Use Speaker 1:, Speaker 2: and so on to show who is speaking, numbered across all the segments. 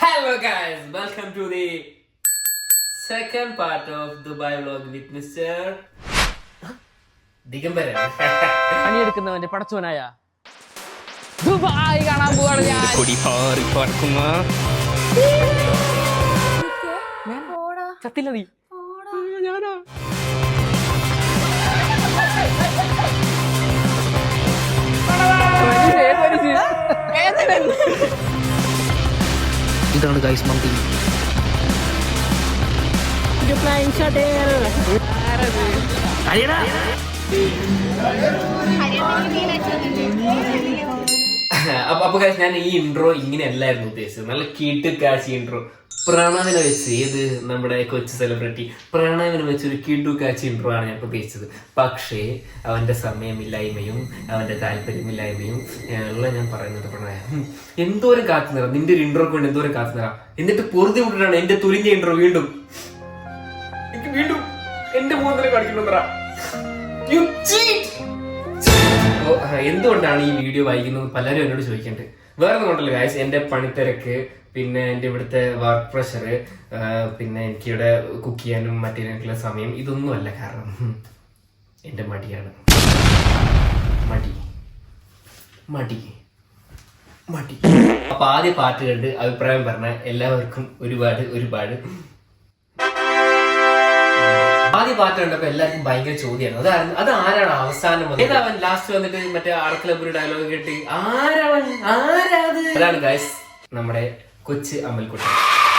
Speaker 1: Hello guys, welcome to the second part of Dubai vlog with Mr. Digambaran.
Speaker 2: പണിയെടുക്കുന്നവന്റെ പടച്ചോനായ Dubai കാണാൻ പോവാണ് ഞാൻ. ചത്തില്ല നീ. ഞാനാ ഇതാണ് ഗൈസ് മന്തി.
Speaker 1: അപ്പൊ ഞാൻ ഈ ഇൻട്രോ ഇങ്ങനെ അല്ലായിരുന്നു ഉദ്ദേശിച്ചത്. നല്ല കീട്ട് കാശി ഇൻട്രോ പ്രണവിനെ വെച്ച്, ഏത് നമ്മുടെ കൊച്ചു സെലിബ്രിറ്റി പ്രണവിനെ വെച്ച് ഒരു കിഡു കാച്ചി ഇൻട്രോ ആണ് ഞാൻ ഉദ്ദേശിച്ചത്. പക്ഷേ അവന്റെ സമയമില്ലായ്മയും അവന്റെ താല്പര്യമില്ലായ്മയും എല്ലാം ഞാൻ പറയുന്നത് പ്രണയ എന്തോരം കാത്തുനിറ, നിന്റെ ഒരു ഇൻട്രോ കൊണ്ട് എന്തോരം കാത്തുനിറ. എന്നിട്ട് പൊറുതി വിട്ടിട്ടാണ് എന്റെ തുലിഞ്ഞ ഇൻട്രോ വീണ്ടും എനിക്ക് വീണ്ടും എന്റെ മുഖത്തിനെ കാണിക്കണമെന്നറ. എന്തുകൊണ്ടാണ് ഈ വീഡിയോ വായിക്കുന്നത് പലരും എന്നോട് ചോദിക്കേണ്ടത്. വേറെ ഒന്നും കൊണ്ടല്ലോ ഗായ്സ്, എന്റെ പണിത്തിരക്ക്, പിന്നെ എൻ്റെ ഇവിടുത്തെ വർക്ക് പ്രഷർ, പിന്നെ എനിക്കിവിടെ കുക്ക് ചെയ്യാനും മറ്റേതിനുള്ള സമയം, ഇതൊന്നുമല്ല കാരണം. എൻ്റെ മടിയാണ്. മടി മടി മടി. അപ്പൊ ആദ്യ പാട്ട് കണ്ട് അഭിപ്രായം പറഞ്ഞ എല്ലാവർക്കും ഒരുപാട് ഒരുപാട്. ആദ്യ പാട്ട് കണ്ടപ്പോ എല്ലാവർക്കും ഭയങ്കര ചോദ്യമാണ്, അത് ആരാണ് അവസാനം ഏതാവൻ ലാസ്റ്റ് വന്നിട്ട് മറ്റേ ആർക്കലബുരി ഡയലോഗ് കേട്ട് ആരാവൻ ആരാത്. അതാണ് ഗൈസ് നമ്മുടെ കൊച്ച് അമൽക്കുട്ടൻ.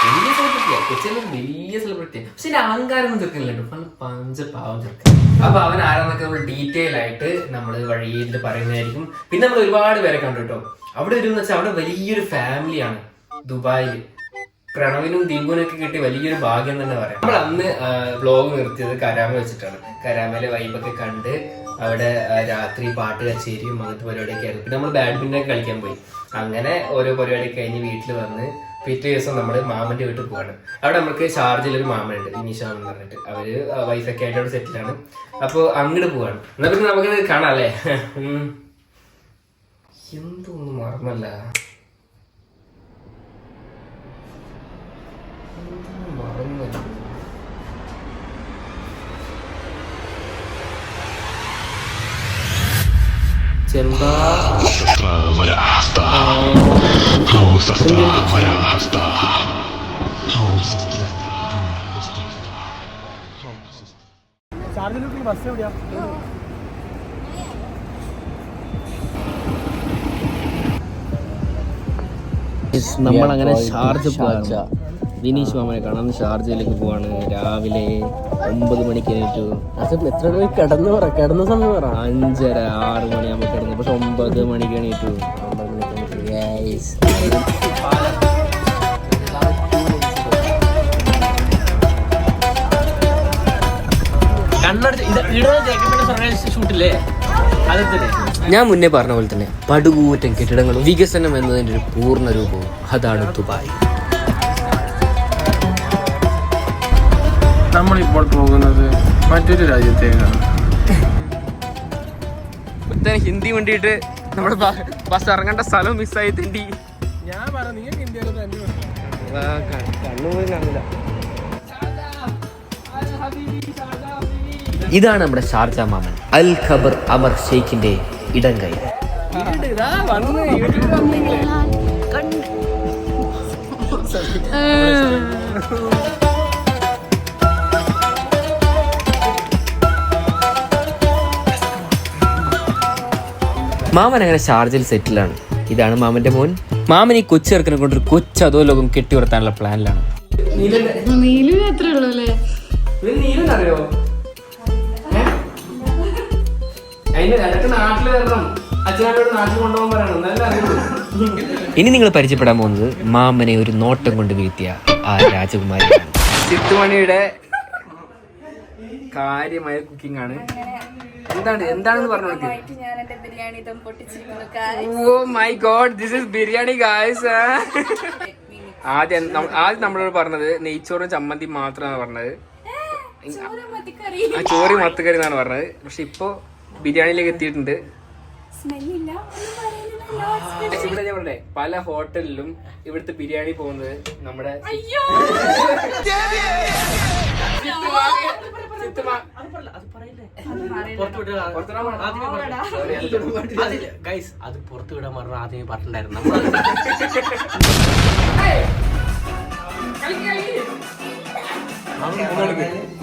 Speaker 1: വലിയ സെലിബ്രിറ്റിയാണ്, കൊച്ചിയിൽ വലിയ സെലിബ്രിറ്റിയാണ്. പക്ഷെ എന്റെ അഹങ്കാരം തീർക്കുന്നില്ല, പഞ്ചപാവം തീർക്കും. അപ്പൊ അവൻ ആരാന്നൊക്കെ നമ്മൾ ഡീറ്റെയിൽ ആയിട്ട് നമ്മൾ വഴിയിൽ പറയുന്നതായിരിക്കും. പിന്നെ നമ്മൾ ഒരുപാട് പേരെ കണ്ടു കേട്ടോ. അവിടെ ഒരു വെച്ചാൽ അവിടെ വലിയൊരു ഫാമിലിയാണ് ദുബായിൽ. പ്രണവിനും ദീപുവിനൊക്കെ കിട്ടിയ വലിയൊരു ഭാഗ്യം തന്നെ പറയാം. നമ്മൾ അന്ന് വ്ലോഗ് നിർത്തിയത് കരാമ വെച്ചിട്ടാണ്. കരാമയിലെ വൈബൊക്കെ കണ്ട് അവിടെ രാത്രി പാട്ട് കച്ചേരിയും അങ്ങനത്തെ പരിപാടിയൊക്കെ ആയിരുന്നു. പിന്നെ നമ്മൾ ബാഡ്മിന്റൺ ഒക്കെ കളിക്കാൻ പോയി. അങ്ങനെ ഓരോ പരിപാടി കഴിഞ്ഞ് വീട്ടിൽ വന്ന് പിറ്റേ ദിവസം നമ്മൾ മാമന്റെ വീട്ടിൽ പോവാണ്. അവിടെ നമുക്ക് ഷാർജയിലൊരു മാമനുണ്ട്, ഇനീഷ എന്ന് പറഞ്ഞിട്ട്. അവര് വൈഫൊക്കെ ആയിട്ട് അവിടെ സെറ്റിലാണ്. അപ്പോൾ അങ്ങോട്ട് പോവാണ്. എന്നാ പിന്നെ നമുക്ക് കാണാം അല്ലേ. എന്തൊന്നും മറന്നല്ല,
Speaker 2: നമ്മളങ്ങനെ ഷാർജ വിനീഷ് മാമനെ കാണാൻ ഷാർജയിലേക്ക് പോവാണ്. രാവിലെ 9 മണിക്ക് എണീറ്റു. എത്ര മണിക്ക് കിടന്ന സമയം പറ? 5:30-6 മണിയാകുമ്പോൾ കിടന്നു. പക്ഷെ 9 മണിക്ക് എണീറ്റു. 9 മണിക്ക് ഷൂട്ടില്ലേ? ഞാൻ മുന്നേ പറഞ്ഞ പോലെ തന്നെ പടുകൂറ്റൻ കെട്ടിടങ്ങളും വികസനം എന്നതിന്റെ ഒരു പൂർണ്ണ രൂപവും അതാണ് ദുബായ്.
Speaker 3: നമ്മളിപ്പോൾ പോകുന്നത് മറ്റൊരു രാജ്യത്തേക്കാണ്.
Speaker 2: ഹിന്ദി വേണ്ടിയിട്ട് നമ്മുടെ ബസ് ഇറങ്ങേണ്ട സ്ഥലം മിസ്സായി തണ്ടി.
Speaker 3: ഞാൻ പറഞ്ഞു നിങ്ങൾക്ക് ഇന്ത്യയിൽ
Speaker 2: കണ്ണുപോലും കാണില്ല. ഇതാണ് നമ്മുടെ ഷാർജ മാമൻ, അൽ ഖബർ അമർ ഷെയ്ഖിന്റെ ഇടം കൈ. മാമൻ അങ്ങനെ ഷാർജയിൽ സെറ്റിലാണ്. ഇതാണ് മാമന്റെ മോൻ. മാമൻ ഈ കൊച്ചിറക്കിനെ കൊണ്ടൊരു കൊച്ചതോ ലോകം കെട്ടിയുറത്താനുള്ള പ്ലാനിലാണ്. ഇനി നിങ്ങൾ പരിചയപ്പെടാൻ പോകുന്നത് മാമനെ ഒരു നോട്ടം കൊണ്ട് വീഴ്ത്തിയ ആ രാജകുമാരിയാണ്. ചിത്തുമണിയുടെ കാര്യമായ കുക്കിംഗ് ആണ്. എന്താണെന്ന് പറഞ്ഞു. Oh my God, this is biryani guys. ആദ്യം നമ്മളോട് പറഞ്ഞത് നെയ്ച്ചോറും ചമ്മന്തി മാത്രമാണ് പറഞ്ഞത്. ചോറി മത്തുകറി എന്നാണ് പറഞ്ഞത്. പക്ഷെ ഇപ്പൊ ബിരിയാണിയിലേക്ക് എത്തിയിട്ടുണ്ട്.
Speaker 4: സ്മെല്ലില്ല, ഒന്നും പറയുന്നില്ല.
Speaker 1: ഇവിടെ ഞാൻ പറഞ്ഞേ പല ഹോട്ടലിലും ഇവിടുത്തെ ബിരിയാണി പോകുന്നത് നമ്മുടെ
Speaker 2: അത് പുറത്തു വിടാൻ പറഞ്ഞ ആദ്യമേ പറഞ്ഞിട്ടുണ്ടായിരുന്നു.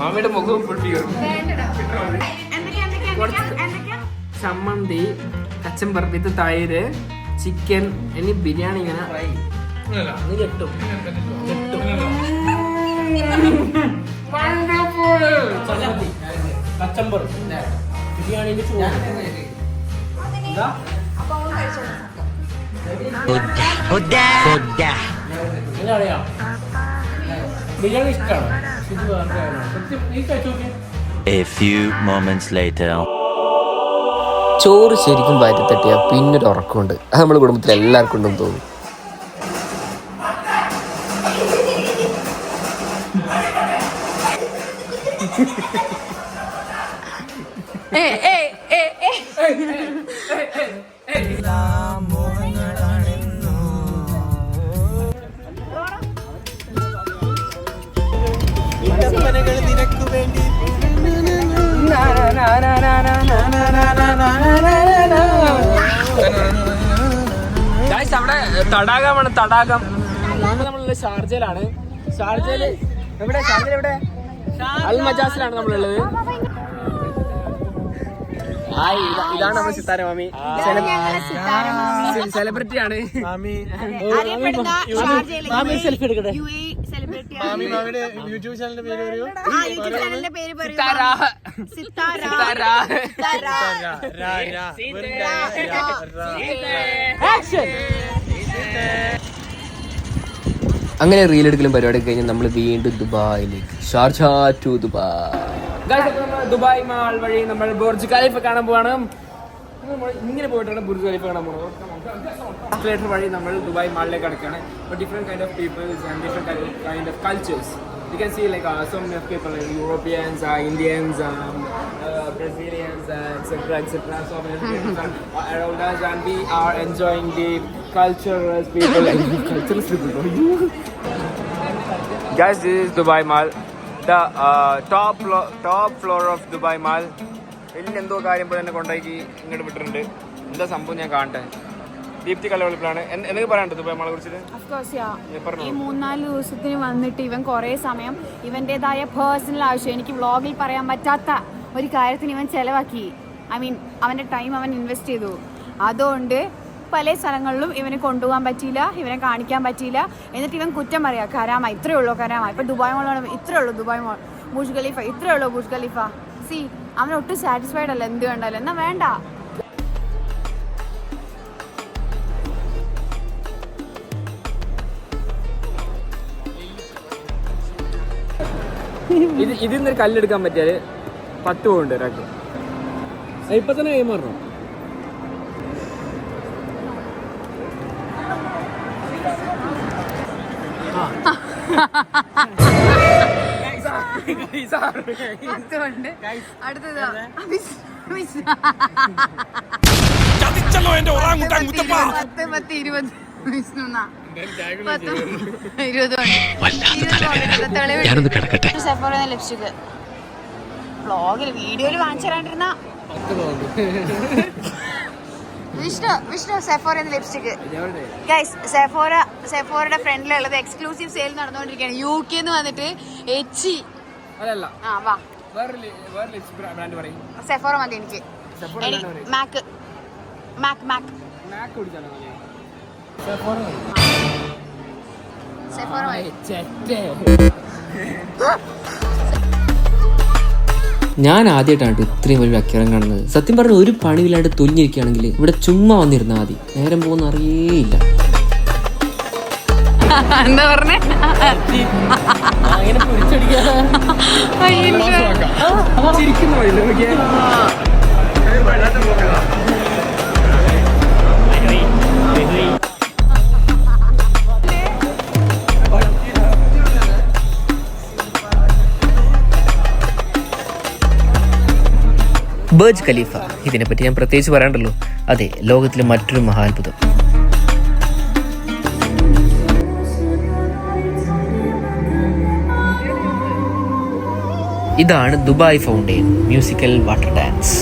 Speaker 1: മാമിയുടെ മുഖവും പൊട്ടിയും ചമ്മന്തി, കച്ചമ്പർ വിത്ത് തൈര്, ചിക്കൻ, ഇനി ബിരിയാണി ഇങ്ങനെ
Speaker 2: കച്ചമ്പർ ബിരിയാണിന്റെ ബിരിയാണി ഇഷ്ടമാണ്.
Speaker 5: A few moments later.
Speaker 2: ചോറ് ശരിക്കും വയറ്റി തട്ടിയാ പിന്നൊരു ഉറക്കമുണ്ട്. അത് നമ്മുടെ കുടുംബത്തിൽ എല്ലാവർക്കും ഉണ്ടെന്ന് തോന്നുന്നു.
Speaker 1: അവിടെ തടാകമാണ്, തടാകം. നമ്മളുള്ള ഷാർജയിലാണ്. ഷാർജയിൽ എവിടെ? ഷാർജയിൽ എവിടെ? അൽ മജാസിലാണ് നമ്മളുള്ളത്. ഇതാണ് നമ്മുടെ സിത്താര മാമി. സെലിബ്രിറ്റി ആണ് മാമി.
Speaker 2: സെൽഫി എടുക്കട്ടെ.
Speaker 3: മാമിയുടെ യൂട്യൂബ് ചാനലിന്റെ പേര് പറയൂ.
Speaker 2: അങ്ങനെ റീൽ എടുക്കലും പരിപാടി കഴിഞ്ഞ് നമ്മൾ വീണ്ടും ദുബായിലേക്ക്. Sharjah to Dubai.
Speaker 1: Dubai mall വഴി നമ്മൾ ബുർജ് ഖലീഫ കാണാൻ പോവാണ്. ഇങ്ങനെ പോയിട്ടാണ് ബുർജ് ഖലീഫ കാണാൻ പോകുന്നത്. വഴി നമ്മൾ ദുബായ് മാളിലേക്ക് കിടക്കുകയാണ്. Different kind of peoples and different kind of cultures. You can see like so many of people, like Europeans, Indians, Brazilians, etc. So many people are around us, and we are enjoying the cultural people. Guys, this is Dubai Mall, the top floor of Dubai Mall. വലിയ എന്തോ കാര്യം പോലെ തന്നെ കൊണ്ടാക്കി ഇങ്ങോട്ട് വിട്ടിട്ടുണ്ട്. എന്താ സംഭവം ഞാൻ കാണട്ടെ. ദീപ്തി കലവെളുപ്പിലാണ്. എന്തൊക്കെ പറയാനുണ്ട് ദുബായ് മാളെ കുറിച്ചിട്ട്?
Speaker 4: ഈ 3-4 ദിവസത്തിന് വന്നിട്ട് ഇവൻ കുറേ സമയം ഇവൻ്റെതായ പേഴ്സണൽ ആവശ്യം, എനിക്ക് വ്ളോഗിൽ പറയാൻ പറ്റാത്ത ഒരു കാര്യത്തിന് ഇവൻ ചെലവാക്കി. അവൻ്റെ ടൈം അവൻ ഇൻവെസ്റ്റ് ചെയ്തു. അതുകൊണ്ട് പല സ്ഥലങ്ങളിലും ഇവനെ കൊണ്ടുപോകാൻ പറ്റിയില്ല, ഇവനെ കാണിക്കാൻ പറ്റിയില്ല. എന്നിട്ട് ഇവൻ കുറ്റം പറയാം, കരാമ ഇത്രയേ ഉള്ളൂ, കരാമ. ഇപ്പം ദുബായ് മോളാണ്, ഇത്രയേ ഉള്ളൂ ദുബായ് മോൾ. ബുർജ് ഖലീഫ ഇത്രയേ ഉള്ളൂ ബുർജ് ഖലീഫ. സി അവൻ ഒട്ടും സാറ്റിസ്ഫൈഡ് അല്ല എന്ത് കണ്ടാലും. എന്നാ വേണ്ട.
Speaker 1: ഇതിൽ നിന്നൊരു കല്ലെടുക്കാൻ പറ്റിയാല് 10 പോകുന്നുണ്ട് ഒരാൾക്ക്.
Speaker 2: ഇപ്പൊ തന്നെ കൈമാറണം.
Speaker 4: അടുത്തത് ലിപ്സ്റ്റിക് വ്ളോഗിൽ വീഡിയോയിൽ കാണിച്ചു തരാണ്ടിരുന്ന വിഷ്ണു സെഫോറ ലിപ്സ്റ്റിക്. ഗൈസ് സെഫോറയുടെ ഫ്രണ്ടിലുള്ളത് എക്സ്ക്ലൂസീവ് സെയിൽ നടന്നുകൊണ്ടിരിക്കുകയാണ്. UK വന്നിട്ട് എച്ചി വാ സെഫോറ മതി എനിക്ക്.
Speaker 2: ഞാൻ ആദ്യമായിട്ടാണ് ഇത്രയും വലിയ അക്കിറം കാണുന്നത്. സത്യം പറഞ്ഞ ഒരു പണിയില്ലാണ്ട് തൊലിഞ്ഞിരിക്കുകയാണെങ്കിൽ ഇവിടെ ചുമ്മാ വന്നിരുന്നാൽ മതി, നേരം പോകുന്ന അറിയേയില്ല.
Speaker 4: എന്താ പറഞ്ഞേ?
Speaker 2: ബർജ് ഖലീഫ, ഇതിനെപ്പറ്റി ഞാൻ പ്രത്യേകിച്ച് പറയണ്ടല്ലോ. അതെ, ലോകത്തിലെ മറ്റൊരു മഹാത്ഭുതം. ഇതാണ് Dubai fountain musical water dance.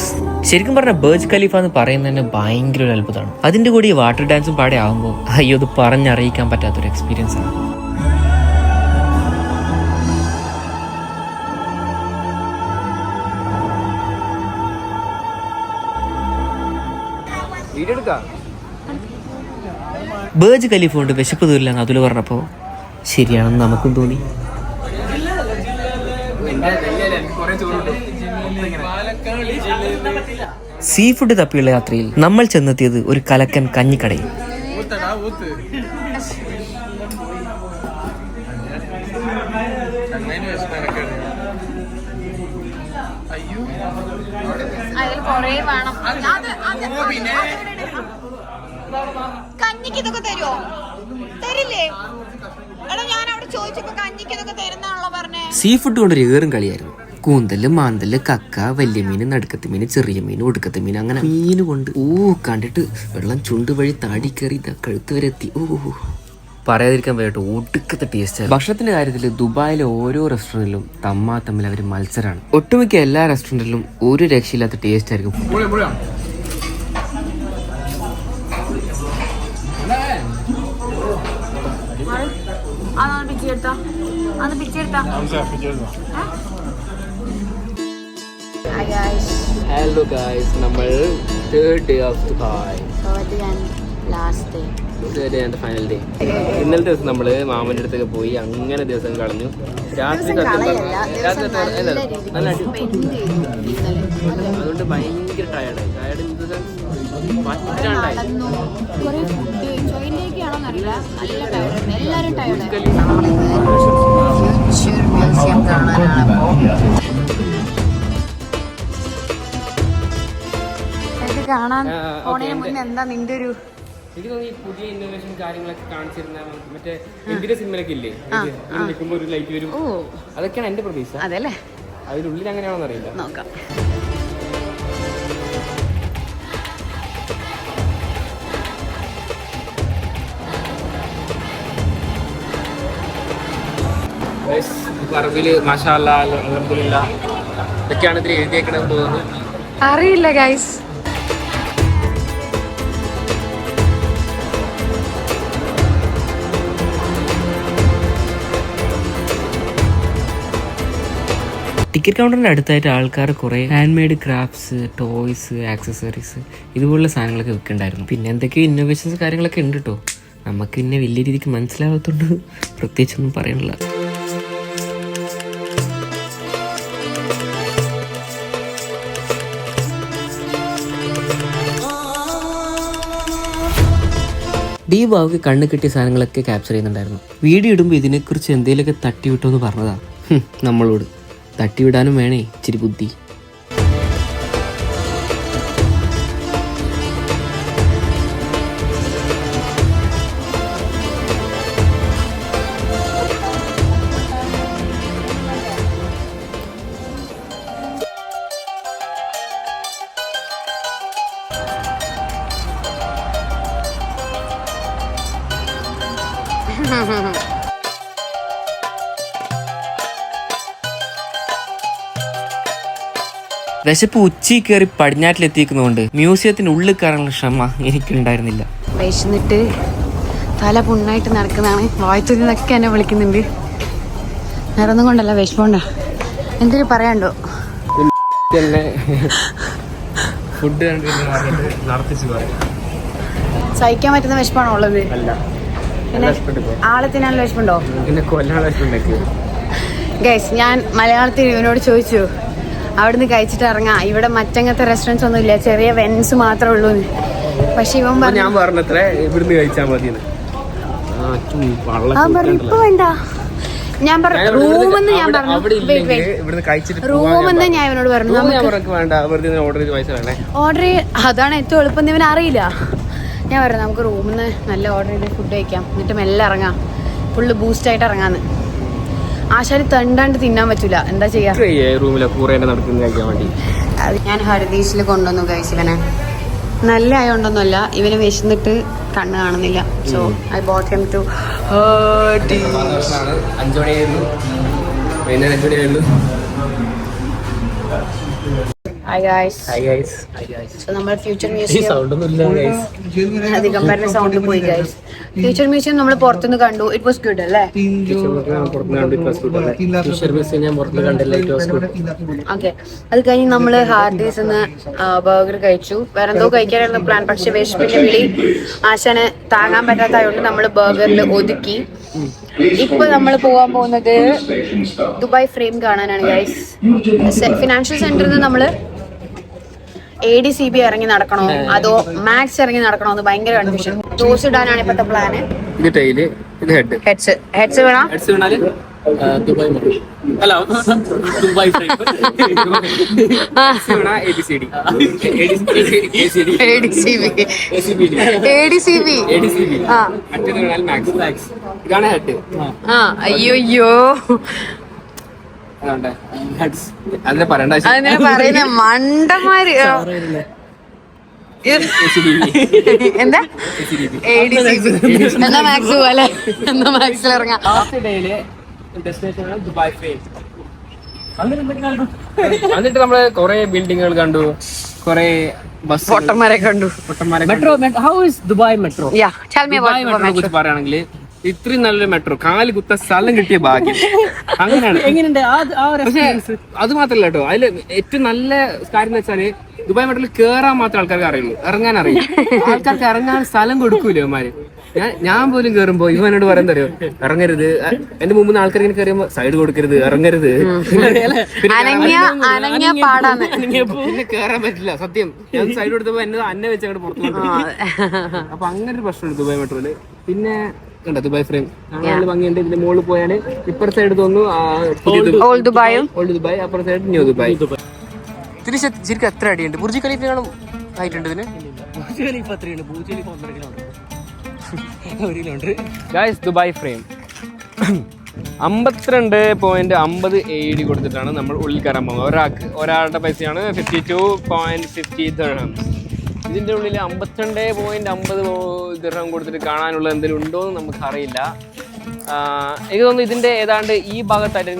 Speaker 2: ശരിക്കും പറഞ്ഞ ബർജ് ഖലീഫ എന്ന് പറയുന്നത് തന്നെ ഭയങ്കര ഒരു അത്ഭുതമാണ്. അതിന്റെ കൂടി ഈ വാട്ടർ ഡാൻസും പാടെ ആകുമ്പോൾ അയ്യോ, അത് പറഞ്ഞറിയിക്കാൻ പറ്റാത്തൊരു എക്സ്പീരിയൻസ് ആണ്. ബർജ് ഖലീഫ കൊണ്ട് വിശപ്പ് തീരില്ലെന്ന് അതുൽ പറഞ്ഞപ്പോൾ ശരിയാണെന്ന് നമുക്കും തോന്നി. സീ ഫുഡ് തപ്പിയുള്ള യാത്രയിൽ നമ്മൾ ചെന്നെത്തിയത് ഒരു കലക്കൻ കഞ്ഞിക്കടയിൽ.
Speaker 4: കഞ്ഞിക്ക് ഇതൊക്കെ തരുമോ? തരില്ലേ? എടാ, ഞാൻ അവിടെ ചോദിച്ചപ്പോ കഞ്ഞിക്ക് ഇതൊക്കെ തരുന്നാണല്ലോ പറഞ്ഞേ.
Speaker 2: സീ ഫുഡ് കൊണ്ടൊരു ഏറും കളിയായിരുന്നു. കൂന്തല്, മാന്തല്, കക്ക, വലിയ മീൻ, നടുക്കത്തെ മീൻ, ചെറിയ മീൻ, ഒടുക്കത്തെ മീൻ, അങ്ങനെ മീൻ കൊണ്ട് കണ്ടിട്ട് വെള്ളം ചുണ്ട് വഴി താടി കയറി കഴുത്ത് വരെ എത്തി. പറയാതിരിക്കാൻ പറ്റോ, ഒടുക്കത്തെ ടേസ്റ്റ്. ഭക്ഷണത്തിന്റെ കാര്യത്തിൽ ദുബായിലെ ഓരോ റെസ്റ്റോറൻറ്റിലും തമ്മിൽ അവർ മത്സരമാണ്. ഒട്ടുമിക്ക എല്ലാ റെസ്റ്റോറൻറ്റിലും ഒരു രക്ഷയില്ലാത്ത ടേസ്റ്റ് ആയിരിക്കും. ഹലോ ഗൈസ്, നമ്മൾ third day of Dubai, final day. ഇന്നലെ ദിവസം നമ്മള് മാമന്റെ അടുത്തൊക്കെ പോയി അങ്ങനെ ദിവസം കളഞ്ഞു. രാത്രി അതുകൊണ്ട് ഭയങ്കര ടയർഡായി.
Speaker 4: കാണാൻ പോണേന് മുന്നേ എന്താ നിന്റെ ഒരു
Speaker 2: എനിക്ക് തോന്നി ഈ പുതിയ ഇന്നോവേഷൻ കാര്യങ്ങളൊക്കെ കാണിച്ചിരുന്ന മറ്റേ ഇന്ത്യയുടെ സിനിമയിലൊക്കെ ഇല്ലേ, നിൽക്കുമ്പോൾ ഒരു ലൈറ്റ് വരും, അതൊക്കെയാണ് എന്റെ പ്രതീക്ഷ.
Speaker 4: അതല്ലേ,
Speaker 2: അതിനുള്ളിൽ അങ്ങനെയാണോന്ന് അറിയില്ല.
Speaker 4: നോക്കാം.
Speaker 2: പറമ്പില് മാഷാ അല്ലാഹ് അൽഹംദുലില്ലാഹ് ഇതൊക്കെയാണ് ഇതിൽ എഴുതിയേക്കണമെന്ന് തോന്നുന്നു.
Speaker 4: അറിയില്ല ഗൈസ്.
Speaker 2: ടിക്കറ്റ് കൗണ്ടറിൻ്റെ അടുത്തായിട്ട് ആൾക്കാർ കുറേ hand made crafts, toys, accessories ഇതുപോലുള്ള സാധനങ്ങളൊക്കെ വിൽക്കുന്നുണ്ടായിരുന്നു. പിന്നെ എന്തൊക്കെയോ ഇന്നോവേഷൻസ് കാര്യങ്ങളൊക്കെ ഉണ്ട് കേട്ടോ. നമുക്ക് പിന്നെ വലിയ രീതിക്ക് മനസ്സിലാവാത്തതുകൊണ്ട് പ്രത്യേകിച്ചൊന്നും പറയാനില്ല. ഡി ബാവുക്ക് കണ്ണ് കിട്ടിയ സാധനങ്ങളൊക്കെ ക്യാപ്ചർ ചെയ്യുന്നുണ്ടായിരുന്നു. വീഡിയോ ഇടുമ്പോൾ ഇതിനെക്കുറിച്ച് എന്തെങ്കിലുമൊക്കെ തട്ടിവിട്ടോ എന്ന് പറഞ്ഞതാ. നമ്മളോട് തട്ടിവിടാനും വേണേ ഇച്ചിരി ബുദ്ധി. വിശപ്പ് ഉച്ചി കയറി പടിഞ്ഞാറ്റിലെത്തിക്കുന്നതുകൊണ്ട് മ്യൂസിയത്തിന്റെ ഉള്ളിൽ കയറാനുള്ള ക്ഷമ എനിക്കുണ്ടായിരുന്നില്ല.
Speaker 4: വിശന്നിട്ട് തല പുണ്ണായിട്ട് നടക്കുന്നതാണ്. വായത്തുരി നിന്നൊക്കെ എന്നെ വിളിക്കുന്നുണ്ട്. നിറന്നും കൊണ്ടല്ല, വിശപ്പുണ്ടാ. എന്തൊരു പറയാണ്ടോ.
Speaker 2: ഫുഡ്
Speaker 4: സഹിക്കാൻ പറ്റുന്ന വിശപ്പാണോ ഉള്ളത്? പിന്നെ ആളെ തിന്നാനുള്ള വിശപ്പുണ്ടോ? ഗൈസ്, ഞാൻ മലയാളത്തിൽ ഇവനോട് ചോദിച്ചു അവിടുന്ന് കഴിച്ചിട്ട് ഇറങ്ങാം, ഇവിടെ മറ്റങ്ങനത്തെ റെസ്റ്റോറൻറ്റ്സ് ഒന്നും ഇല്ല, ചെറിയ വെൻസ് മാത്രമേ ഉള്ളൂ. പക്ഷെ ഇവൻ പറഞ്ഞു,
Speaker 2: ഞാൻ പറഞ്ഞത്രേ ഇവിടുന്ന് കഴിച്ചാൽ മതി.
Speaker 4: ഇപ്പൊ വേണ്ട. ഞാൻ പറഞ്ഞു റൂമെന്ന്, ഞാൻ പറഞ്ഞു റൂമെന്ന് ഞാൻ ഇവനോട് പറഞ്ഞു ഓർഡർ. അതാണ് ഏറ്റവും എളുപ്പം, ഇവൻ അറിയില്ല. ഞാൻ പറഞ്ഞു നമുക്ക് റൂമിൽ നിന്ന് നല്ല ഓർഡർ ചെയ്ത് ഫുഡ് കഴിക്കാം, എന്നിട്ട് മെല്ലെ ഇറങ്ങാം, ഫുള്ള് ബൂസ്റ്റായിട്ട് ഇറങ്ങാന്ന്. ആശാരി തണ്ടാണ്ട് തിന്നാൻ പറ്റൂല, എന്താ ചെയ്യാ. ഞാൻ ഹരിതീഷിൽ കൊണ്ടുവന്നു ഗൈസ് ഇവനെ. നല്ല ആയോണ്ടൊന്നുമല്ല, ഇവന് വിശന്നിട്ട് കണ്ണ് കാണുന്നില്ല. So I bought him to
Speaker 1: സന്തോഷമാണ്. 5 മണിയായിരുന്നു, വൈകുന്നേരം 5 മണിയായിരുന്നു.
Speaker 4: Hi guys. സോ നമ്മൾ ഫ്യൂച്ചർ മ്യൂസിയം അധികം പറഞ്ഞ സൗണ്ട് പോയി ഗൈസ്. ഫ്യൂച്ചർ മ്യൂസിയം നമ്മൾ പുറത്തുനിന്ന് കണ്ടു. ഇറ്റ് വാസ് ഗുഡ് അല്ലേ? ഓക്കെ. അത് കഴിഞ്ഞ് നമ്മൾ ഹാർഡീസ് ബർഗർ കഴിച്ചു. വേറെ എന്തോ കഴിക്കാനായിരുന്നു പ്ലാൻ. പക്ഷെ വിശപ്പിന്റെ വിളി ആശാന് താങ്ങാൻ പറ്റാത്തതുകൊണ്ട് നമ്മൾ ബർഗറിൽ ഒതുക്കി. ഇപ്പൊ നമ്മൾ പോകാൻ പോകുന്നത് ദുബായ് ഫ്രെയിം കാണാനാണ് ഗൈസ്. ഫിനാൻഷ്യൽ സെന്ററിൽ നിന്ന് നമ്മള് ADCB ഇറങ്ങി നടക്കണോ അതോ മാക്സ് ഇറങ്ങി നടക്കണോ എന്ന് ഭയങ്കര കൺഫ്യൂഷൻ. ടോസ് ഇടാനാണ് ഇപ്പത്തെ പ്ലാന്.
Speaker 1: ഇത് ടൈല്, ഇത് ഹെഡ്.
Speaker 4: ഹെഡ്സ് വേണം.
Speaker 2: ദുബായ് അല്ല ദുബായ്
Speaker 1: ഇതാണ് ഹെഡ്.
Speaker 4: അയ്യോ
Speaker 1: അതിനെ പറയണ്ട.
Speaker 4: അതിനെ പറയുന്ന മണ്ടന്മാര്. എന്താ എന്നാ മാക്സ് പോലെ എന്നാ മാക്സിൽ ഇറങ്ങാം.
Speaker 1: എന്നിട്ട് നമ്മള് കൊറേ ബിൽഡിങ്ങുകൾ കണ്ടു, കൊറേ ബസ്
Speaker 4: പൊട്ടന്മാരെ കണ്ടു.
Speaker 2: Metro. How is Dubai metro?
Speaker 1: മെട്രോയെ കുറിച്ച് പറയുകയാണെങ്കിൽ ഇത്രയും നല്ലൊരു മെട്രോ, കാല് കുത്ത സ്ഥലം കിട്ടിയ ഭാഗ്യം. അങ്ങനെയാണ്.
Speaker 2: എങ്ങനെയുണ്ട്
Speaker 1: പക്ഷെ അത് മാത്രല്ല കേട്ടോ, അതില് ഏറ്റവും നല്ല കാര്യം എന്ന് വെച്ചാല് ദുബായ് മെട്രോയിൽ കേറാൻ മാത്രമേ ആൾക്കാർക്ക് അറിയുള്ളൂ, ഇറങ്ങാൻ അറിയില്ല. ആൾക്കാർക്ക് ഇറങ്ങാൻ സ്ഥലം കൊടുക്കൂല ഇവന്മാര്. ഞാൻ പോലും കേറുമ്പോ ഇവനോട് പറയാൻ തരുമോ, ഇറങ്ങരുത്. എന്റെ മുമ്പ് ആൾക്കാർ ഇങ്ങനെ കയറിയുമ്പോ സൈഡ് കൊടുക്കരുത്, ഇറങ്ങരുത്. പിന്നെ കേറാൻ പറ്റില്ല. സത്യം, ഞാൻ സൈഡ് കൊടുത്തപ്പോ അന്നെ വെച്ച് അങ്ങോട്ട് പുറത്തു. അപ്പൊ അങ്ങനെ ഒരു പ്രശ്നമുണ്ട് ദുബായ് മെട്രോയില്. പിന്നെ കണ്ടോ ദുബായ് ഫ്രെയിം നല്ല ഭംഗിയുണ്ട്. ഇതിന്റെ മുകളിൽ പോയാല് ഇപ്പുറത്തെ സൈഡ് തോന്നുന്നു ഓൾഡ് ദുബായ്, അപ്പുറത്തെ സൈഡ് ന്യൂ ദുബായ്. ശരിക്കും എത്ര അടിയുണ്ട്? ബുർജ് ഖലീഫയാണ് ആയിട്ടുണ്ട് ഇതിന്. ദുബായ് ഫ്രെയിം 52.50 AED കൊടുത്തിട്ടാണ് നമ്മൾ ഉള്ളിൽ കയറാൻ പോകുന്നത്. ഒരാളുടെ പൈസയാണ് 52.50 ദിർഹം. ഇതിൻ്റെ ഉള്ളിൽ 52.50 ദിർഹം കൊടുത്തിട്ട് കാണാനുള്ള എന്തെങ്കിലും ഉണ്ടോ എന്ന് നമുക്കറിയില്ല. എനിക്ക് തോന്നുന്നു ഇതിൻ്റെ ഏതാണ്ട് ഈ ഭാഗത്തായിട്ട്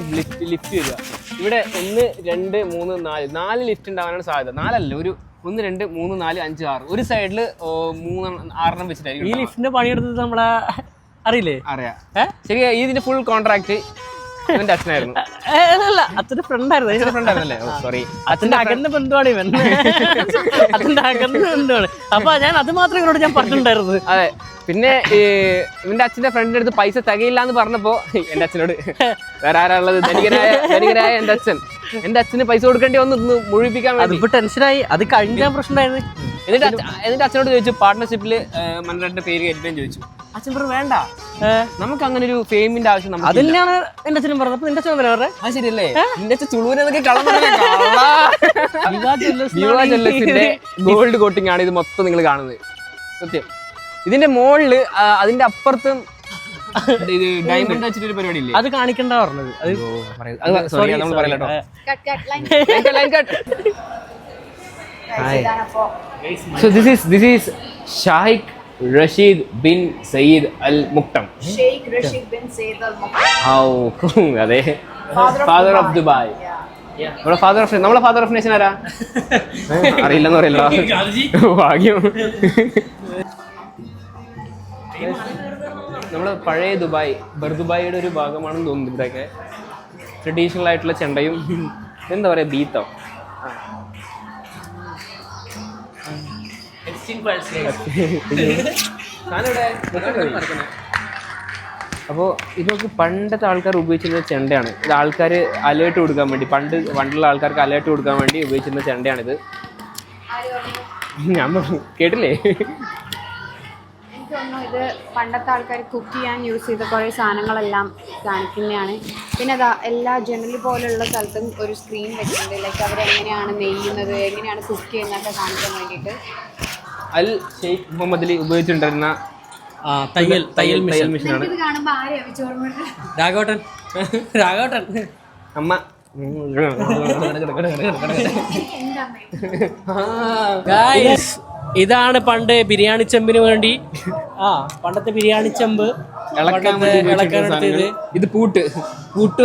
Speaker 1: ലിഫ്റ്റ് വരിക. ഇവിടെ 1, 2, 3, 4 ലിഫ്റ്റ് ഉണ്ടാവാനാണ് സാധ്യത. 4 അല്ല, ഒരു 1, 2, 3, 4, 5, 6. ഒരു സൈഡിൽ 6 വെച്ചിട്ടായിരിക്കും.
Speaker 2: ഈ ലിഫ്റ്റിന്റെ പണിയെടുത്തത് നമ്മളെ അറിയില്ലേ?
Speaker 1: അറിയാം. ശരി, ഇതിന്റെ ഫുൾ കോൺട്രാക്ട് ഇവന്റെ അച്ഛനായിരുന്നു.
Speaker 2: അച്ഛന്റെ ഫ്രണ്ടായിരുന്നു.
Speaker 1: ഫ്രണ്ടായിരുന്നല്ലേ? സോറി,
Speaker 2: അച്ഛന്റെ അകന്ന ബന്ധുവാണ് ഇവൻ. അച്ഛന്റെ അകന്ന ബന്ധുവാണ്. അപ്പൊ ഞാൻ അത് മാത്രമേ ഇവരോട് ഞാൻ പറഞ്ഞിട്ടുണ്ടായിരുന്നത്.
Speaker 1: അതെ. പിന്നെ ഇവന്റെ അച്ഛന്റെ ഫ്രണ്ടിന്റെ അടുത്ത് പൈസ തികയില്ല എന്ന് പറഞ്ഞപ്പോ എന്റെ അച്ഛനോട് വേറെ ആരാളുള്ളത്, ധനികനായ എന്റെ അച്ഛന് പൈസ കൊടുക്കേണ്ടി വന്നു മുഴുവിപ്പിക്കാൻ വേണ്ടി.
Speaker 2: ഇപ്പൊ ടെൻഷനായി. അത് കഴിഞ്ഞ പ്രശ്നമായിരുന്നു.
Speaker 1: എന്നിട്ട് അച്ഛനോട് ചോദിച്ചു പാർട്ട്ണർഷിപ്പില് മന്ത്രിയുടെ പേര് കയറ്റാൻ ചോദിച്ചു. അച്ഛൻ പറഞ്ഞു വേണ്ട, നമുക്ക് അങ്ങനെ ഒരു ഫെയിമിന്റെ ആവശ്യം.
Speaker 2: അതിലാണ് എന്റെ അച്ഛനും പറഞ്ഞത്. അപ്പൊ നിന്റെ അച്ഛൻ പറഞ്ഞേ
Speaker 1: അത് ശരിയല്ലേ? നിന്റെ അച്ഛൻ ചുളൂരൊക്കെ ജ്വല്ലസിന്റെ ഗോൾഡ് കോട്ടിംഗ് ആണ് ഇത് മൊത്തം നിങ്ങൾ കാണുന്നത്. സത്യം. ഇതിന്റെ മുകളില് അതിന്റെ അപ്പുറത്തും ഇത് ഡയമണ്ട് വെച്ചിട്ടൊരു പരിപാടി ഇല്ലേ,
Speaker 2: അത് കാണിക്കണ്ട പറഞ്ഞത്.
Speaker 1: നമ്മൾ പറയല്ലോ. So this is Sheikh Rashid bin Saeed Al Maktoum.
Speaker 4: Sheikh Rashid bin Saeed Al Maktoum.
Speaker 1: അതെ, ഫാദർ ഓഫ് ദുബായ്. നമ്മളെ ഫാദർ ഓഫ് നേഷൻ ആരാ? അറിയില്ലെന്ന് പറയല്ലോ. ഭാഗ്യം. നമ്മള് പഴയ ദുബായ്, ബർദുബായിയുടെ ഒരു ഭാഗമാണെന്ന് തോന്നുന്നു. ഇവിടെയൊക്കെ ട്രഡീഷണൽ ആയിട്ടുള്ള ചെണ്ടയും എന്താ പറയാ, ബീത്തോ. അപ്പോൾ ഇതൊക്കെ പണ്ടത്തെ ആൾക്കാർ ഉപയോഗിച്ചിരുന്ന ചെണ്ടയാണ്. ഇത് ആൾക്കാർ അലേർട്ട് കൊടുക്കാൻ വേണ്ടി, പണ്ടുള്ള ആൾക്കാർക്ക് അലേർട്ട് കൊടുക്കാൻ വേണ്ടി ഉപയോഗിച്ചിരുന്ന ചെണ്ടയാണിത്. ഞാൻ കേട്ടില്ലേ?
Speaker 4: എനിക്ക് തോന്നുന്നു ഇത് പണ്ടത്തെ ആൾക്കാർ കുക്ക് ചെയ്യാൻ യൂസ് ചെയ്ത കുറേ സാധനങ്ങളെല്ലാം കാണിക്കുന്നതാണ്. പിന്നെ അതാ എല്ലാ ജനറൽ പോലുള്ള സ്ഥലത്തും ഒരു സ്ക്രീൻ വെച്ചിട്ടുണ്ട്. ലൈക്ക് അവരെങ്ങനെയാണ് നെയ്യുന്നത്, എങ്ങനെയാണ് കുക്ക് ചെയ്യുന്നതൊക്കെ കാണിക്കാൻ വേണ്ടിയിട്ട്.
Speaker 1: അൽ ഷെയ്ഖ് മുഹമ്മദിൽ ഉപയോഗിച്ചിട്ടുണ്ടായിരുന്ന തയ്യൽ മെഷീനാണ്.
Speaker 4: ഇത് കാണുമ്പോൾ ആരെയാ ചോർമ്മ?
Speaker 2: രാഘവട്ടൻ.
Speaker 1: അമ്മ
Speaker 2: ഇതാണ് പണ്ട് ബിരിയാണി ചെമ്പിന് വേണ്ടി പണ്ടത്തെ ബിരിയാണി ചെമ്പ് ഇളക്കാനെടുത്തത്. ഇത് പൂട്ട്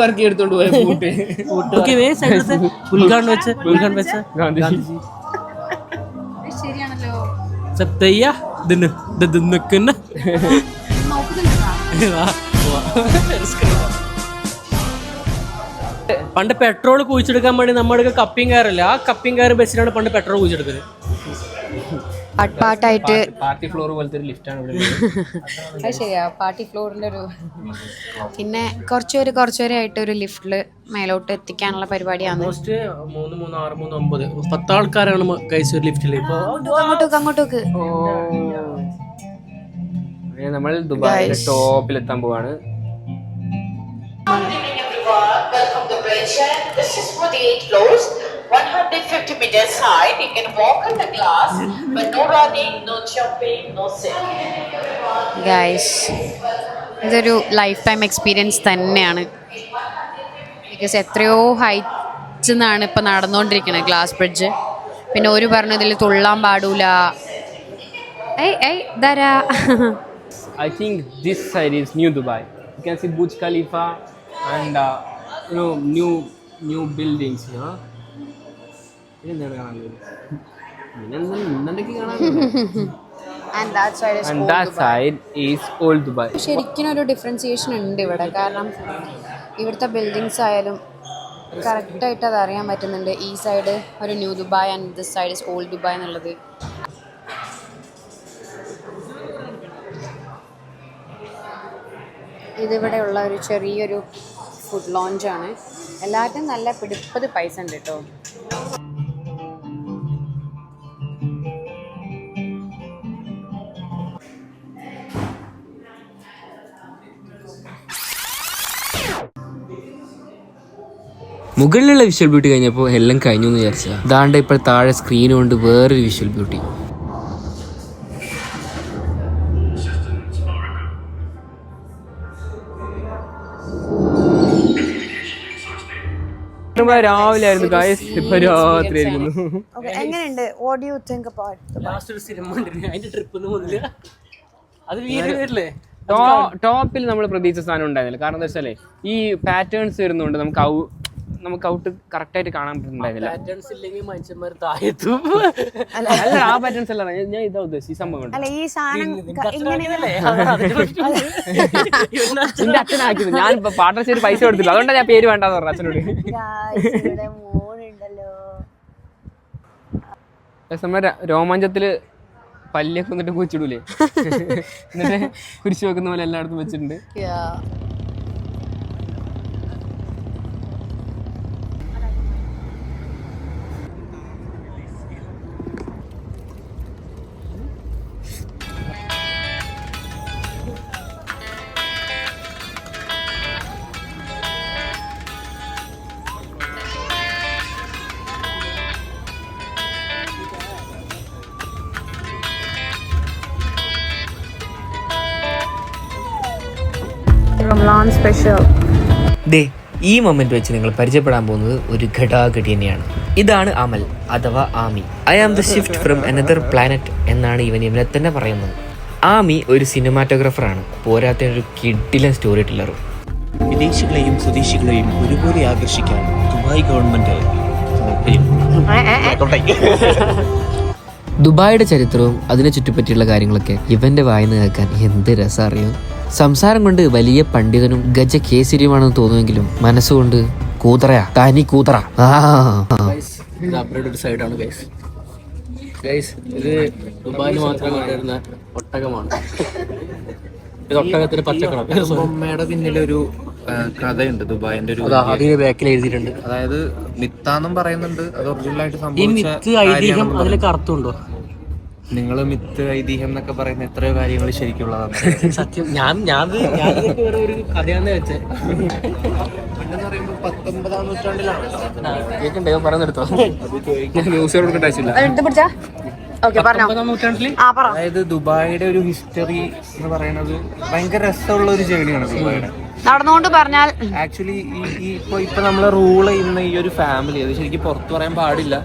Speaker 2: വർക്ക് എടുത്തോണ്ട് പോയ പൂട്ട് ഉദ്ഘാടനം വെച്ച ഗാന്ധിജി
Speaker 4: ശരിയാണല്ലോ.
Speaker 2: പണ്ട് പെട്രോൾ കുഴിച്ചെടുക്കാൻ വേണ്ടി നമ്മുടെ കപ്പിങ് കാറില്ല, ആ കപ്പിങ് കാർ ബസ്സിലാണ് പണ്ട് പെട്രോൾ കുഴിച്ചെടുക്കുന്നത്.
Speaker 4: പാട്ടായിട്ട്
Speaker 2: പാർട്ടി ഫ്ലോർ പോലത്തെ ഒരു ലിഫ്റ്റാണ് ഇവിടെ.
Speaker 4: അത് ശരിയാ, പാർട്ടി ഫ്ലോറിന്റെ ഒരു. പിന്നെ കുറച്ചുപേരെ ആയിട്ട് ഒരു ലിഫ്റ്റില് മേലോട്ട് എത്തിക്കാനുള്ള പരിപാടിയാണ്.
Speaker 2: ഓൾമോസ്റ്റ് 3, 6, 3, 9, 10 ആൾക്കാരാണ് കൈസ് ഒരു ലിഫ്റ്റില്. ഇപ്പൊ
Speaker 4: അങ്ങോട്ടേക്ക്
Speaker 2: നമ്മൾ ദുബായിലെ ടോപ്പിലെത്താൻ പോവാണ്.
Speaker 6: Welcome to Bridge. This is 48 floors, 150 meters high. You can walk on the glass, but no running, no jumping, no sitting.
Speaker 4: Guys, ഇതൊരു ലൈഫ് ടൈം എക്സ്പീരിയൻസ് തന്നെയാണ്. ബിക്കോസ് എത്രയോ ഹൈറ്റ്സ് നിന്നാണ് ഇപ്പം നടന്നുകൊണ്ടിരിക്കുന്നത് ഗ്ലാസ് ബ്രിഡ്ജ്. പിന്നെ ഒരു പറഞ്ഞു ഇതിൽ തുള്ളാൻ പാടൂല.
Speaker 2: I think this side is New Dubai. You can see Burj Khalifa and new buildings.
Speaker 4: And that side is
Speaker 2: and that side is Old Dubai.
Speaker 4: ശരിക്കും ഒരു ഡിഫറൻസിയേഷൻ ഉണ്ട് ഇവിടെ. കാരണം ഇവിടുത്തെ ബിൽഡിങ്സ് ആയാലും കറക്റ്റായിട്ട് അത് അറിയാൻ പറ്റുന്നുണ്ട്. ഈ സൈഡ് ഒരു new Dubai and this side is old Dubai എന്നുള്ളത്. ഇതിവിടെ ഉള്ള ഒരു ചെറിയൊരു ഫുഡ് ലോഞ്ചാണ്. എല്ലാവർക്കും നല്ല പിടിപ്പത് പൈസ ഉണ്ട് കേട്ടോ.
Speaker 2: മുകളിലുള്ള വിഷ്വൽ ബ്യൂട്ടി കഴിഞ്ഞപ്പോൾ എല്ലാം കഴിഞ്ഞു എന്ന് വിചാരിച്ചാൽ ദാണ്ട ഇപ്പോൾ താഴെ സ്ക്രീൻ കൊണ്ട് വേറൊരു വിഷ്വൽ ബ്യൂട്ടി. രാവിലെ ആയിരുന്നു ഗായ്സ്, ഇപ്പൊ രാത്രി ആയിരുന്നു.
Speaker 4: എങ്ങനെയുണ്ട്? What do you think about
Speaker 2: last ഒരു സിനിമ അതിന്റെ ട്രിപ്പ് അത് വീട്ടിലെ ടോപ്പിൽ നമ്മൾ പ്രതീക്ഷിച്ച സാധനം ഉണ്ടായിരുന്നില്ല. കാരണം എന്താ വെച്ചാലേ ഈ പാറ്റേൺസ് വരുന്നുണ്ട്, നമുക്ക് ഔട്ട് കറക്റ്റ് ആയിട്ട് കാണാൻ പറ്റുന്നുണ്ടായിരുന്നില്ല. പാറ്റേൺസ് ഇല്ലെങ്കിൽ മനുഷ്യന്മാർ താഴെത്തും. അല്ല, ആ പാറ്റേൺസ് അല്ല ഞാൻ ഇതാ ഉദ്ദേശിച്ച ഈ സംഭവം
Speaker 4: അല്ല ഈ സാധനം
Speaker 2: എന്റെ അച്ഛനാക്കിയത്. ഞാൻ പാർട്ട്ണർഷിപ്പ് പൈസ കൊടുത്തില്ല, അതുകൊണ്ടാണ് ഞാൻ പേര് വേണ്ടെന്ന് പറഞ്ഞു അച്ഛനോട്. നമ്മുടെ രോമാഞ്ചത്തില് പല്ലിയൊക്കെ വന്നിട്ട് കുഴിച്ചിടൂലേ, എന്നിട്ട് കുരിശ് വെക്കുന്ന പോലെ എല്ലായിടത്തും വെച്ചിട്ടുണ്ട്.
Speaker 4: റമളാൻ സ്പെഷ്യൽ.
Speaker 2: ദേ ഈ മൊമെന്റ് വെച്ച് നിങ്ങൾ പരിചയപ്പെടാൻ പോകുന്നത് ഒരു ഘടാഘടി തന്നെയാണ്. ഇതാണ് അമൽ അഥവാ Ami. I am the shift from another planet എന്നാണ് ഇവനെ തന്നെ പറയുന്നത്. ആമി ഒരു സിനിമാറ്റോഗ്രാഫറാണ്, പോരാത്ത ഒരു കിഡിലൻ സ്റ്റോറി ടെല്ലറും.
Speaker 5: വിദേശികളെയും സ്വദേശികളെയും ഒരുപോലെ ആകർഷിക്കാൻ ദുബായ് ഗവൺമെന്റ്
Speaker 2: ദുബായിയുടെ ചരിത്രവും അതിനെ ചുറ്റിപ്പറ്റിയുള്ള കാര്യങ്ങളൊക്കെ ഇവന്റെ വായന കേൾക്കാൻ എന്ത് രസം അറിയോ. സംസാരം കൊണ്ട് വലിയ പണ്ഡിതനും ഗജ കേസരിയുമാണെന്ന് തോന്നുമെങ്കിലും മനസ്സുകൊണ്ട് കൂതറയാ, തനി കൂതറ. സൈഡാണ് ഇത് ദുബായിൽ മാത്രം കണ്ടിരുന്ന ഒട്ടകമാണ്. ഇത് ഒട്ടകത്തിന് പച്ചക്കളർ.
Speaker 7: ബൊമ്മയുടെ പിന്നിലൊരു കഥയുണ്ട് ദുബായിന്റെ ഒരു
Speaker 2: അതിന് ബാക്കിൽ എഴുതിയിട്ടുണ്ട്.
Speaker 7: അതായത് മിത്താന്നും പറയുന്നുണ്ട്, അത് ഒറിജിനൽ ആയിട്ട്
Speaker 2: ഈ മിത്ത് ഐതിഹ്യം അതിലേക്ക് അർത്ഥമുണ്ടോ?
Speaker 7: നിങ്ങൾ മിത്ത് ഐതിഹ്യം എന്നൊക്കെ പറയുന്ന എത്രയോ കാര്യങ്ങൾ ശരിക്കുള്ളതാണ്.
Speaker 2: സത്യം ഞാൻ വേറെ ഒരു കഥയാന്ന് വെച്ചേ.
Speaker 7: പണ്ടെന്ന് പറയുമ്പോൾ 19ാം നൂറ്റാണ്ടിലാണ്
Speaker 2: കേൾക്കണ്ടേ പറയുന്നെടുത്തോ?
Speaker 7: ന്യൂസ് കൊടുക്കേണ്ട ആവശ്യമില്ല.
Speaker 4: ഓക്കെ പറഞ്ഞോ.
Speaker 2: 19-ാം നൂറ്റാണ്ടില്
Speaker 4: ആ പറ.
Speaker 7: അതായത് ദുബായിയുടെ ഒരു ഹിസ്റ്ററി എന്ന് പറയുന്നത് ഭയങ്കര രസമുള്ള ഒരു ജേണിയാണ് ദുബായിയുടെ.
Speaker 4: നടന്നുകൊണ്ട് പറഞ്ഞാൽ
Speaker 7: ആക്ച്വലി ഇപ്പൊ നമ്മളെ റൂൾ ചെയ്യുന്ന ഈ ഒരു ഫാമിലി അത് ശരിക്കും പുറത്തു പറയാൻ പാടില്ല.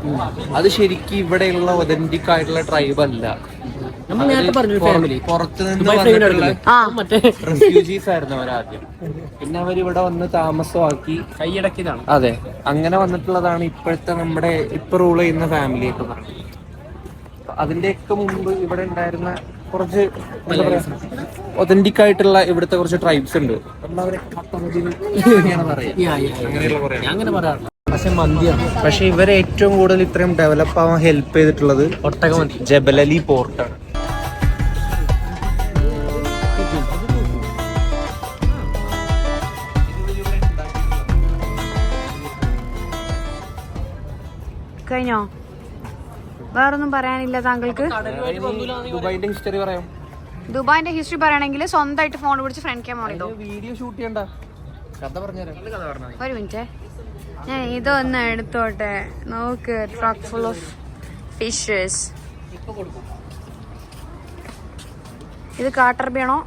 Speaker 7: അത് ശരിക്കും ഇവിടെയുള്ള ഒതന്റിക് ആയിട്ടുള്ള ട്രൈബ് അല്ല.
Speaker 2: നമ്മൾ നേരത്തെ പറഞ്ഞു ഫാമിലി
Speaker 7: പുറത്തു നിന്ന് വന്നിട്ടുള്ള
Speaker 2: മറ്റേ
Speaker 7: റെഫ്യൂജീസ് ആയിരുന്നു അവരാദ്യം. പിന്നെ അവരിവിടെ വന്ന് താമസമാക്കി
Speaker 2: കൈയടക്കിയതാണ്.
Speaker 7: അതെ, അങ്ങനെ വന്നിട്ടുള്ളതാണ് ഇപ്പോഴത്തെ നമ്മുടെ ഇപ്പൊ റൂൾ ചെയ്യുന്ന ഫാമിലി ഒക്കെ പറഞ്ഞത്. അതിന്റെയൊക്കെ മുമ്പ് ഇവിടെ ഉണ്ടായിരുന്ന കുറച്ച് ഒതന്റിക് ആയിട്ടുള്ള ഇവിടുത്തെ കുറച്ച് ട്രൈബ്സ് ഉണ്ട്.
Speaker 2: അങ്ങനെ പറയാറില്ല. പക്ഷെ മന്തിയാണ്.
Speaker 7: പക്ഷെ ഇവരെ ഏറ്റവും കൂടുതൽ ഇത്രയും ഡെവലപ്പ് ആവാൻ ഹെൽപ്പ് ചെയ്തിട്ടുള്ളത്
Speaker 2: ഒട്ടകമന്തി,
Speaker 7: ജബലലി പോർട്ടാണ്.
Speaker 4: കഴിഞ്ഞോ? വേറൊന്നും പറയാനില്ല താങ്കൾക്ക്?
Speaker 7: ദുബായിന്റെ ഹിസ്റ്ററി പറയാം.
Speaker 4: ദുബായിന്റെ ഹിസ്റ്ററി പറയണമെങ്കിൽ സ്വന്തമായിട്ട് ഫോൺ പിടിച്ച് ഫ്രണ്ട് ക്യാമറ ഇട്ടോ.
Speaker 7: വീഡിയോ ഷൂട്ട് ചെയ്യണ്ട, കഥ പറഞ്ഞുതരാം.
Speaker 4: ഒരു മിനിറ്റ്, ഞാൻ ഇതൊന്ന് എടുത്തോട്ടെ. നോക്ക്, ട്രക്ക് ഫുൾ ഓഫ് ഫിഷസ്. ഇത് കാട്ടർബിയാണോ?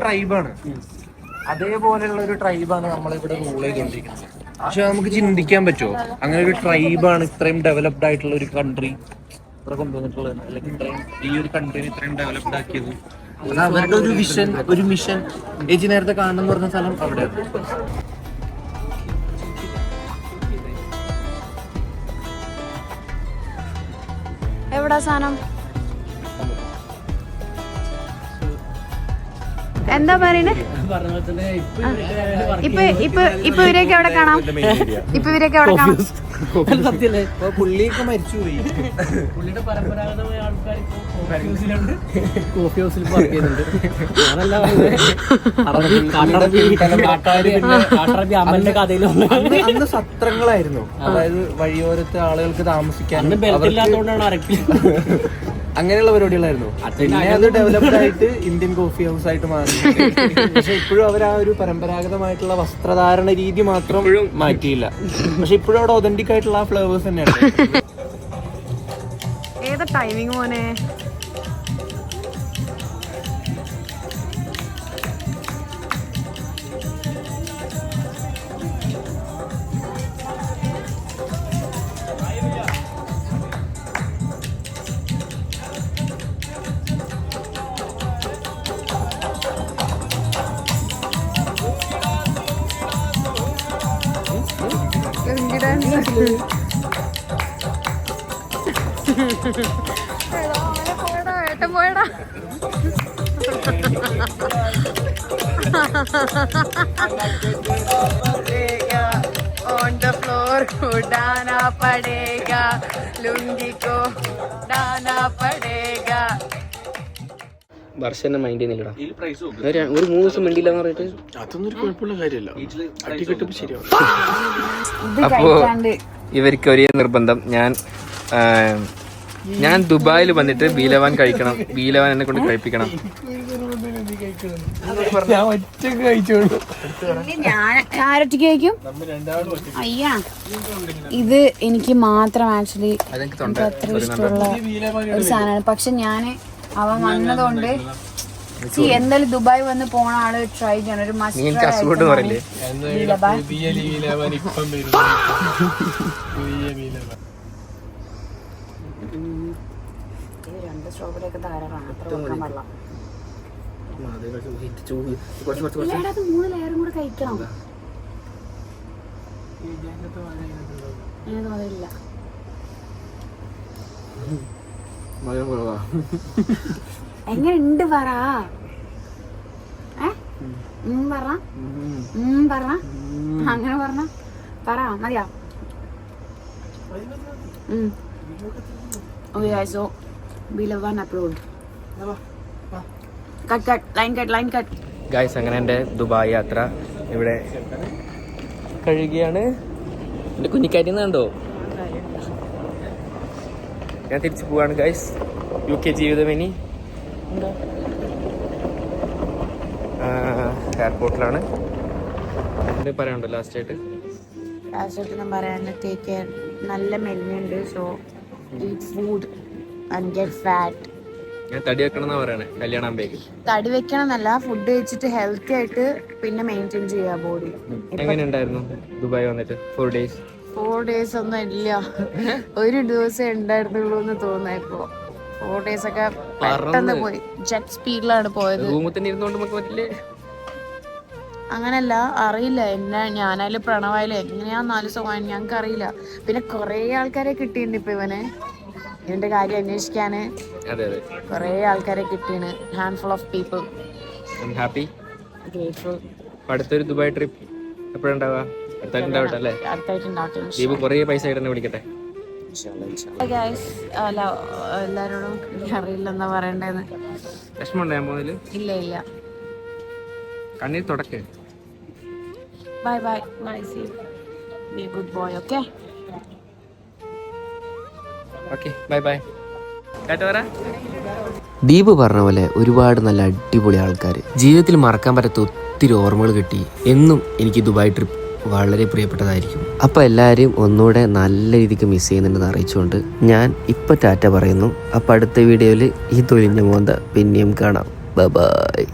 Speaker 7: ട്രൈബാണ്, അതേപോലെയുള്ള ഒരു ട്രൈബാണ് നമ്മളിവിടെ റൂൾ ചെയ്തുകൊണ്ടിരിക്കുന്നത്. പക്ഷെ നമുക്ക് ചിന്തിക്കാൻ പറ്റുമോ അങ്ങനെ ഒരു ട്രൈബാണ് ഇത്രയും ഡെവലപ്ഡ് ആയിട്ടുള്ള ഒരു കൺട്രി ഇവിടെ കൊണ്ടുവന്നിട്ടുള്ളത്, അല്ലെങ്കിൽ ഇത്രയും ഈ ഒരു കൺട്രീനെ ഇത്രയും ഡെവലപ്ഡ് ആക്കിയത്? അത് അവരുടെ ഒരു വിഷൻ, ഒരു മിഷൻ. ഏജ് നേരത്തെ കാണണം എന്ന് പറഞ്ഞ സ്ഥലം അവിടെയാണ്.
Speaker 4: എവിടാ സാധനം? എന്താ പറയണേ? ഇപ്പൊ ഇവരെയൊക്കെ എവിടെ കാണാം? ഇപ്പൊ ഇവരെയൊക്കെ എവിടെ കാണാം?
Speaker 2: സത്യല്ലേ?
Speaker 7: പുള്ളിയൊക്കെ മരിച്ചുപോയി.
Speaker 2: പുള്ളിയുടെ പരമ്പരാഗതമായ ആൾക്കാർ കോഫി ഹൗസിൽ വർക്ക് ചെയ്യുന്നുണ്ട്. അമ്മന്റെ കഥയിലും
Speaker 7: അന്ന് സത്രങ്ങളായിരുന്നു, അതായത് വഴിയോരത്തെ ആളുകൾക്ക് താമസിക്കാൻ
Speaker 2: ബെൽറ്റില്ലാത്തോണ്ടാണ് അരക്കിൽ
Speaker 7: അങ്ങനെയുള്ള പരിപാടികളായിരുന്നു. പിന്നെ അത് ഡെവലപ്ഡ് ആയിട്ട് ഇന്ത്യൻ കോഫി ഹൗസ് ആയിട്ട് മാറി. പക്ഷെ ഇപ്പോഴും അവർ ആ ഒരു പരമ്പരാഗതമായിട്ടുള്ള വസ്ത്രധാരണ രീതി മാത്രം മാറ്റിയില്ല. പക്ഷെ ഇപ്പോഴും അവിടെ ഒതന്റിക് ആയിട്ടുള്ള ആ ഫ്ലേവേഴ്സ് തന്നെയാണ്.
Speaker 4: ഏതാ ടൈമിങ് മോനെ? ഏട്ടൻ പോയടാ. On the floor उड़ाना पड़ेगा, लुंगी को डाना पड़ेगा.
Speaker 2: വർഷനെ മൈൻഡ് ചെയ്യുന്നില്ലടാ. ഒരു 3 ദിവസം മിണ്ടിയില്ലെന്ന് പറഞ്ഞിട്ട്
Speaker 3: അതൊന്നും ഒരു കുഴപ്പമുള്ള കാര്യമല്ല. അടിക്കിട്ടും ശരിയാവും.
Speaker 1: അപ്പോ ഇവർക്ക് ഒരേ നിർബന്ധം, ഞാൻ ദുബായിൽ വന്നിട്ട് ബീലവാൻ കഴിക്കണം, ബീലവാൻ എന്നെ കൊണ്ട് കഴിപ്പിക്കണം.
Speaker 3: ഞാൻ ഒറ്റക്ക് കഴിച്ചോളൂ.
Speaker 4: ആരൊറ്റയ്ക്ക് കഴിക്കും? അയ്യാ, ഇത് എനിക്ക് മാത്രം ആക്ച്വലി അത്ര ഇഷ്ടമുള്ള ഒരു സാധനമാണ്. പക്ഷെ ഞാൻ അവൻ വന്നതുകൊണ്ട് എന്തായാലും ദുബായ് വന്ന് പോണ ആള് ട്രൈ ചെയ്യണം. ഒരു മസ്റ്റ് രണ്ട് സ്ട്രോബെറി ഒക്കെ ധാരാളമാണ്. അത്ര വെക്കാൻ പാടില്ല. 3 ലെയറും കൂടെ കഴിക്കണം. തോന്നില്ല. എങ്ങനെ ഉണ്ട് പറ? പറഞ്ഞ അങ്ങനെ പറഞ്ഞ പറ മതിയാ. Okay guys, so Bilawan approved. Cut, line cut.
Speaker 1: Guys, അങ്ങനെ എൻ്റെ ദുബായ് യാത്ര ഇവിടെ കഴിയുകയാണ്. എൻ്റെ കുഞ്ഞിക്കാരി കണ്ടോ? ഞാൻ തിരിച്ചു പോവാണ് ഗൈസ്. UK ജീവിതം ഇനി എയർപോർട്ടിലാണ്. എന്താ പറയാനുണ്ടോ ലാസ്റ്റ് ആയിട്ട്?
Speaker 4: ആശ്രയിച്ചൊന്നും പറയാനില്ല. Take care. നല്ല മെനുണ്ട്. So eat food and get fat.
Speaker 2: ഞാൻ തടി വെക്കണം എന്നാ പറയണേ കല്യാണം ആകുമ്പേക്ക്.
Speaker 4: തടി വെക്കണം എന്നല്ല, ഫുഡ് കഴിച്ചിട്ട് ഹെൽത്തി ആയിട്ട് പിന്നെ മെയിൻറ്റെയിൻ ചെയ്യാ ബോഡി.
Speaker 2: എങ്ങനെ ഉണ്ടായിരുന്നു ദുബായ് വന്നിട്ട് 4 days?
Speaker 4: 4 days ഒന്നും ഇല്ല, ഒരു ദിവസം ഉണ്ടായിരുന്നുള്ളൂ എന്ന് തോന്നുന്നു. ഇപ്പൊ 4 days ഒക്കെ പെട്ടെന്ന് പോയി. ജെറ്റ് സ്പീഡിലാണ് പോയത്.
Speaker 2: റൂമിൽ തന്നെ ഇരുന്നോണ്ട് നമുക്ക് പറ്റില്ലേ?
Speaker 4: അങ്ങനല്ല, അറിയില്ല ഞാനായാലും പ്രണവായാലും എങ്ങനെയാ 4 ദിവസം പോയാൽ ഞങ്ങൾക്ക് അറിയില്ല. പിന്നെ കുറേ ആൾക്കാരെ കിട്ടിയിട്ടുണ്ട് ഇപ്പൊ ഇവന്റെ കാര്യം അന്വേഷിക്കാന്.
Speaker 2: അതെ അതെ,
Speaker 4: കുറേ ആൾക്കാരെ കിട്ടിയാണ്. Handful of people.
Speaker 2: Happy.
Speaker 4: Grateful.
Speaker 2: അടുത്തൊരു ദുബായ് ട്രിപ്പ് എപ്പോഴുണ്ടാവുക? അടുത്തായിട്ടുണ്ടാവട്ടെ അല്ലേ?
Speaker 4: അടുത്തായിട്ടുണ്ടാവട്ടെ.
Speaker 2: ദീപ് കുറേ പൈസ ആയിട്ട് തന്നെ വിളിക്കട്ടെ.
Speaker 4: അല്ല, എല്ലാരോടും അറിയില്ലെന്നാ പറയണ്ടേന്ന്.
Speaker 2: വിഷമമുണ്ടോ ഞാൻ പോകുന്നതില്?
Speaker 4: ഇല്ല ഇല്ല.
Speaker 2: കണ്ണീർ തുടക്കേ.
Speaker 4: Bye bye bye. See you. Be a good boy. Okay
Speaker 2: okay, bye bye.
Speaker 8: Deep പറഞ്ഞ പോലെ ഒരുപാട് നല്ല അടിപൊളി ആൾക്കാർ, ജീവിതത്തിൽ മറക്കാൻ പറ്റാത്ത ഒത്തിരി ഓർമ്മകൾ കിട്ടി. എന്നും എനിക്ക് ദുബായ് ട്രിപ്പ് വളരെ പ്രിയപ്പെട്ടതായിരിക്കും. അപ്പോൾ എല്ലാവരും ഒന്നുകൂടെ നല്ല രീതിക്ക് മിസ് ചെയ്യുന്നുണ്ടെന്ന് അറിയിച്ചുകൊണ്ട് ഞാൻ ഇപ്പോൾ ടാറ്റ പറയുന്നു. അപ്പോൾ അടുത്ത വീഡിയോയിൽ ഈ തൊലിഞ്ഞ മോന്ത പിന്നെയും കാണാം. Bye bye.